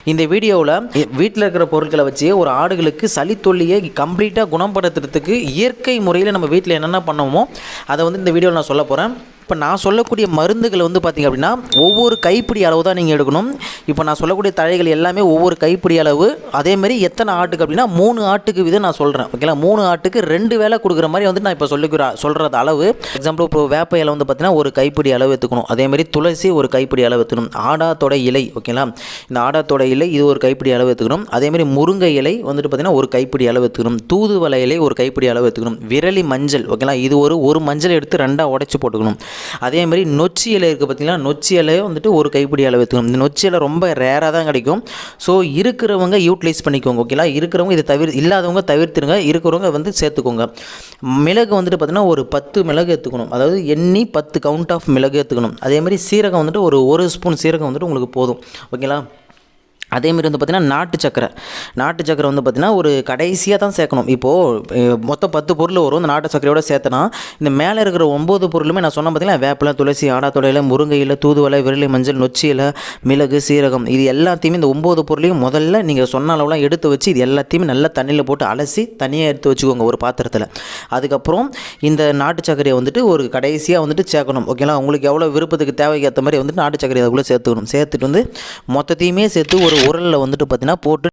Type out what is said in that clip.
இந்த வீடியோவில் வீட்டில் இருக்கிற பொருட்களை வச்சு ஒரு ஆடுகளுக்கு சளி தொல்லியை கம்ப்ளீட்டாக குணப்படுத்துறதுக்கு இயற்கை முறையில் நம்ம வீட்டில் என்னென்ன பண்ணுவோமோ அதை இந்த வீடியோவில் நான் சொல்ல போகிறேன். இப்போ நான் சொல்லக்கூடிய மருந்துகளை பார்த்திங்க அப்படின்னா ஒவ்வொரு கைப்பிடி அளவு தான் நீங்கள் எடுக்கணும். இப்போ நான் சொல்லக்கூடிய தழைகள் எல்லாமே ஒவ்வொரு கைப்பிடி அளவு. அதேமாதிரி எத்தனை ஆட்டுக்கு அப்படின்னா 3 ஆட்டுக்கு விதம் நான் சொல்கிறேன். ஓகேங்களா, 3 ஆட்டுக்கு 2 வேளை கொடுக்குற மாதிரி நான் இப்போ சொல்கிறது அளவு. எக்ஸாம்பிள் இப்போ வேப்ப இலை பார்த்திங்கன்னா ஒரு கைப்பிடி அளவு எடுத்துக்கணும். அதேமாதிரி துளசி ஒரு கைப்பிடி அளவு எடுத்துக்கணும். ஆடாத்தோட இலை, ஓகேங்களா, இந்த ஆடாத்தோட இலை இது ஒரு கைப்பிடி அளவு எடுத்துக்கணும். அதேமாதிரி முருங்கை இலை பார்த்திங்கன்னா ஒரு கைப்பிடி அளவு எடுத்துக்கணும். தூதுவளை இலை ஒரு கைப்பிடி அளவு எடுத்துக்கணும். விரலி மஞ்சள், ஓகேங்களா, இது ஒரு மஞ்சள் எடுத்து 2ஆக உடைச்சி போட்டுக்கணும். அதேமாதிரி நொச்சி இலை இருக்குது பார்த்தீங்கன்னா, நொச்சி இலையை ஒரு கைப்பிடி அளவு எடுத்துக்கணும். இந்த நொச்சி இலை ரொம்ப ரேராக தான் கிடைக்கும். ஸோ இருக்கிறவங்க யூட்டிலைஸ் பண்ணிக்கோங்க. ஓகேங்களா, இருக்கிறவங்க இதை இல்லாதவங்க தவிர்த்துருங்க, இருக்கிறவங்க சேர்த்துக்கோங்க. மிளகு பார்த்திங்கன்னா ஒரு 10 மிளகு எடுத்துக்கணும். அதாவது எண்ணி 10 கவுண்ட் ஆஃப் மிளகு எடுத்துக்கணும். அதேமாதிரி சீரகம் ஒரு ஸ்பூன் சீரகம் உங்களுக்கு போதும். ஓகேங்களா, அதேமாரி பார்த்திங்கன்னா நாட்டு சக்கரை பார்த்திங்கன்னா ஒரு கடைசியாக தான் சேர்க்கணும். இப்போது மொத்தம் 10 பொருள் வரும். இந்த நாட்டு சக்கரையோடு சேர்த்தனா இந்த மேலே இருக்கிற 9 பொருளுமே நான் சொன்ன பார்த்திங்கன்னா வேப்பிலை, துளசி, ஆடாத்தொடையில், முருங்கை இலை, தூதுவளை, விரலி மஞ்சள், நொச்சி இலை, மிளகு, சீரகம், இது எல்லாத்தையுமே இந்த 9 பொருளையும் முதல்ல நீங்கள் சொன்ன அளவுலாம் எடுத்து வச்சு இது எல்லாத்தையுமே நல்லா தண்ணியில் போட்டு அலசி தனியாக எடுத்து வச்சுக்கோங்க ஒரு பாத்திரத்தில். அதுக்கப்புறம் இந்த நாட்டு சக்கரையை ஒரு கடைசியாக சேர்க்கணும். ஓகேங்களா, உங்களுக்கு எவ்வளோ விருப்பத்துக்கு தேவைக்கு ஏற்ற மாதிரி நாட்டு சக்கரை அதுக்குள்ளே சேர்த்துக்கணும். சேர்த்துட்டு மொத்தத்தையுமே சேர்த்து ஒரு உரலில் பார்த்தீங்கன்னா போட்டு